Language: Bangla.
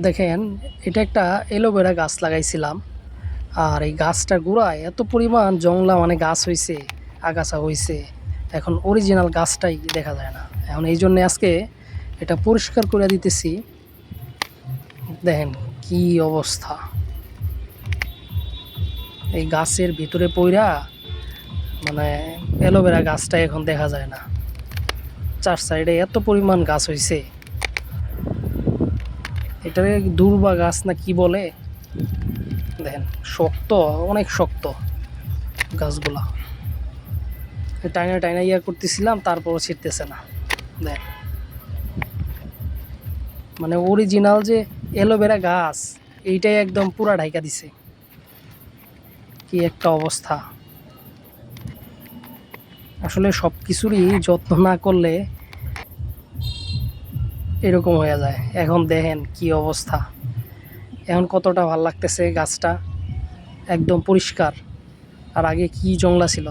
দেখেন, এটা একটা অ্যালোভেরা গাছ লাগাইছিলাম। আর এই গাছটার গোড়ায় এত পরিমাণ জংলা মানে গাছ হইছে, আগাছা হইছে। এখন অরিজিনাল গাছটাই দেখা যায় না। এখন এই জন্যে আজকে এটা পরিষ্কার করে দিতেছি। দেখেন কি অবস্থা, এই গাছের ভিতরে পইরা মানে অ্যালোভেরা গাছটা এখন দেখা যায় না। চার সাইডে এত পরিমাণ গাছ হইছে, এটারে দুর্বা গাছ না কি বলে। দেখেন শক্ত, অনেক শক্ত গাছগুলা। টাইনা টাইনা ইয়া করতেছিলাম, তারপরও ছিঁড়তেছে না। দেখ মানে অরিজিনাল যে অ্যালোভেরা গাছ, এইটাই একদম পুরা ঢাইকা দিছে। কি একটা অবস্থা! আসলে সব কিছুরই যত্ন না করলে এরকম হয়ে যায়। এখন দেখেন কি অবস্থা, এখন কতটা ভাল লাগতেছে গাছটা, একদম পরিষ্কার। আর আগে কি জংলা ছিল।